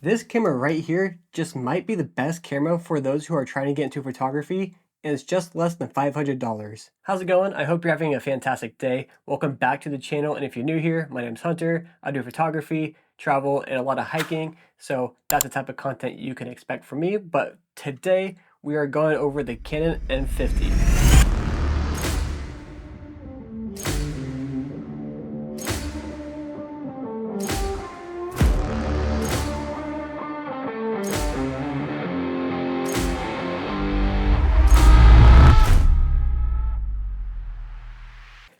This camera right here just might be the best camera for those who are trying to get into photography, and it's just less than $500. How's it going? I hope you're having a fantastic day. Welcome back to the channel, and if you're new here, my name's Hunter. I do photography, travel, and a lot of hiking, so that's the type of content you can expect from me. But today, we are going over the Canon M50.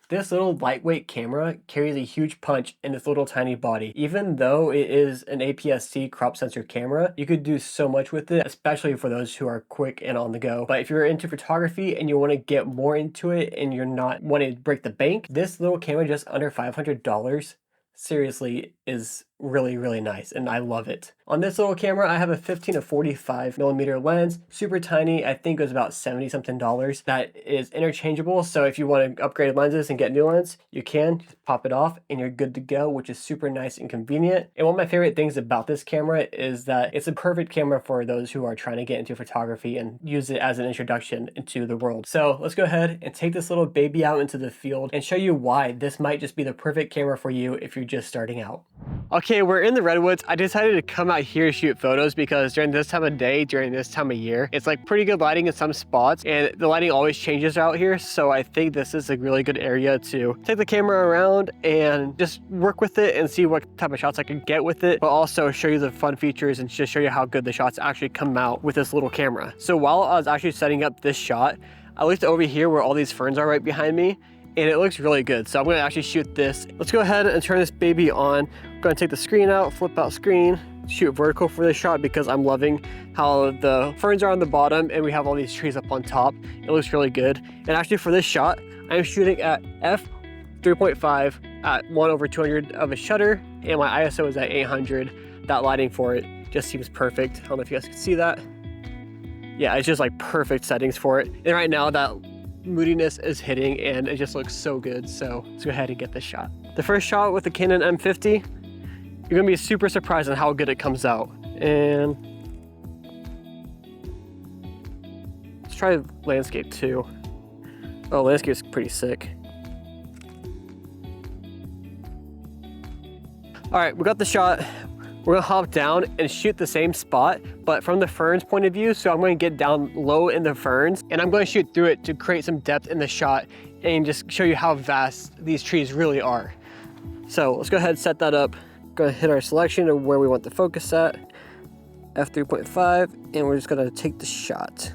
This little lightweight camera carries a huge punch in its little tiny body. Even though it is an APS-C crop sensor camera, you could do so much with it, especially for those who are quick and on the go. But if you're into photography and you want to get more into it and you're not wanting to break the bank, this little camera just under $500 seriously is really nice, and I love it. On this little camera, I have a 15 to 45 millimeter lens, super tiny. I think it was about 70 something dollars. That is interchangeable, so if you want to upgrade lenses and get new lens, you can just pop it off and you're good to go, which is super nice and convenient. And one of my favorite things about this camera is that it's a perfect camera for those who are trying to get into photography and use it as an introduction into the world. So let's go ahead and take this little baby out into the field and show you why this might just be the perfect camera for you if you're just starting out. Okay, we're in the redwoods. I decided to come out here to shoot photos because during this time of day, during this time of year, it's like pretty good lighting in some spots, and the lighting always changes out here. So I think this is a really good area to take the camera around and just work with it and see what type of shots I can get with it, but also show you the fun features and just show you how good the shots actually come out with this little camera. So while I was actually setting up this shot, I looked over here where all these ferns are right behind me, and it looks really good. So I'm gonna actually shoot this. Let's go ahead and turn this baby on. I'm gonna take the screen out, flip out screen, shoot vertical for this shot because I'm loving how the ferns are on the bottom and we have all these trees up on top. It looks really good. And actually for this shot, I'm shooting at f3.5 at 1/200 of a shutter, and my ISO is at 800. That lighting for it just seems perfect. I don't know if you guys can see that. Yeah, it's just like perfect settings for it. And right now that moodiness is hitting and it just looks so good. So let's go ahead and get this shot. The first shot with the Canon M50, you're gonna be super surprised on how good it comes out. And let's try landscape too. Oh, landscape's pretty sick. All right, we got the shot. We're gonna hop down and shoot the same spot, but from the ferns point of view. So I'm gonna get down low in the ferns and I'm gonna shoot through it to create some depth in the shot and just show you how vast these trees really are. So let's go ahead and set that up. Gonna hit our selection of where we want the focus at, f3.5, and we're just gonna take the shot.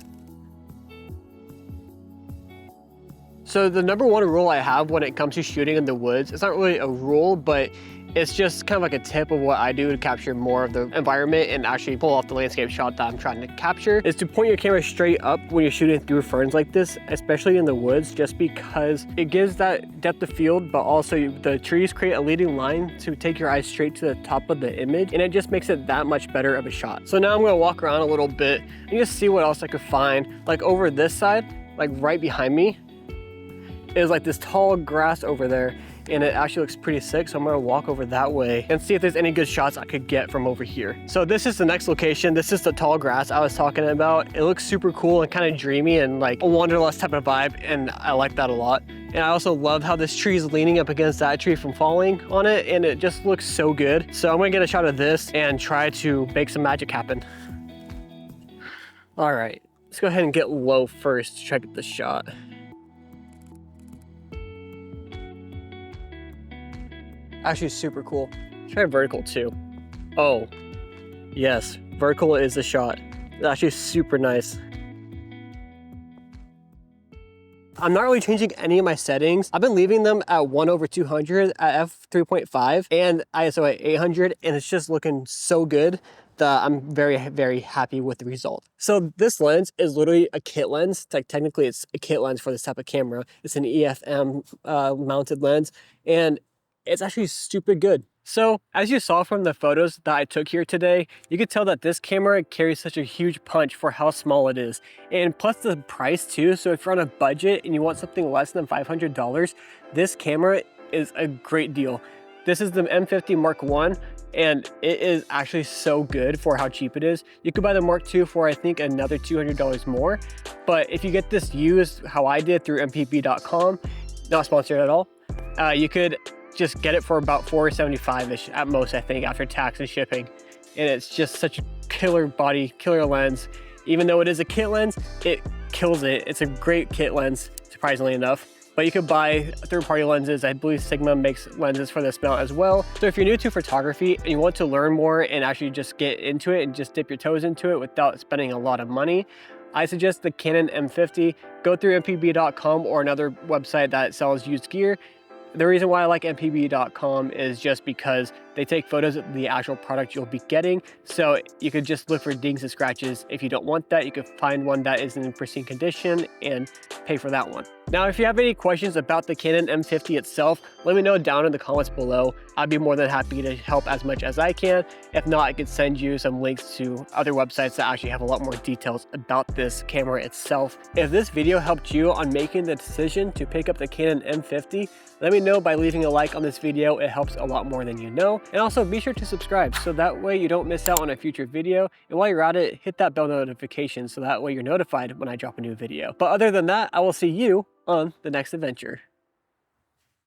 So the number one rule I have when it comes to shooting in the woods, it's not really a rule, but it's just kind of like a tip of what I do to capture more of the environment and actually pull off the landscape shot that I'm trying to capture, is to point your camera straight up when you're shooting through ferns like this, especially in the woods, just because it gives that depth of field, but also the trees create a leading line to take your eyes straight to the top of the image, and it just makes it that much better of a shot. So now I'm gonna walk around a little bit and just see what else I could find. Like over this side, like right behind me, is like this tall grass over there, and it actually looks pretty sick. So I'm gonna walk over that way and see if there's any good shots I could get from over here. So this is the next location. This is the tall grass I was talking about. It looks super cool and kind of dreamy and like a wanderlust type of vibe, and I like that a lot. And I also love how this tree is leaning up against that tree from falling on it, and it just looks so good. So I'm gonna get a shot of this and try to make some magic happen. All right, let's go ahead and get low first to try to get the shot. Actually super cool. Try vertical too. Oh, yes, vertical is the shot. It's actually super nice. I'm not really changing any of my settings. I've been leaving them at 1/200 at f3.5 and ISO at 800, and it's just looking so good that I'm very happy with the result. So this lens is literally a kit lens. Like technically it's a kit lens for this type of camera. It's an EFM mounted lens, and it's actually stupid good. So as you saw from the photos that I took here today, you could tell that this camera carries such a huge punch for how small it is. And plus the price too. So if you're on a budget and you want something less than $500, this camera is a great deal. This is the M50 Mark I, and it is actually so good for how cheap it is. You could buy the Mark II for I think another $200 more, but if you get this used how I did through mpb.com, not sponsored at all, you could just get it for about $475-ish at most, I think, after tax and shipping. And it's just such a killer body, killer lens. Even though it is a kit lens, it kills it. It's a great kit lens, surprisingly enough. But you could buy third-party lenses. I believe Sigma makes lenses for this mount as well. So if you're new to photography and you want to learn more and actually just get into it and just dip your toes into it without spending a lot of money, I suggest the Canon M50. Go through mpb.com or another website that sells used gear. The reason why I like mpb.com is just because they take photos of the actual product you'll be getting. So you could just look for dings and scratches. If you don't want that, you could find one that is in pristine condition and pay for that one. Now, if you have any questions about the Canon M50 itself, let me know down in the comments below. I'd be more than happy to help as much as I can. If not, I could send you some links to other websites that actually have a lot more details about this camera itself. If this video helped you on making the decision to pick up the Canon M50, let me know by leaving a like on this video. It helps a lot more than you know. And also be sure to subscribe so that way you don't miss out on a future video. And while you're at it, hit that bell notification so that way you're notified when I drop a new video. But other than that, I will see you on the next adventure.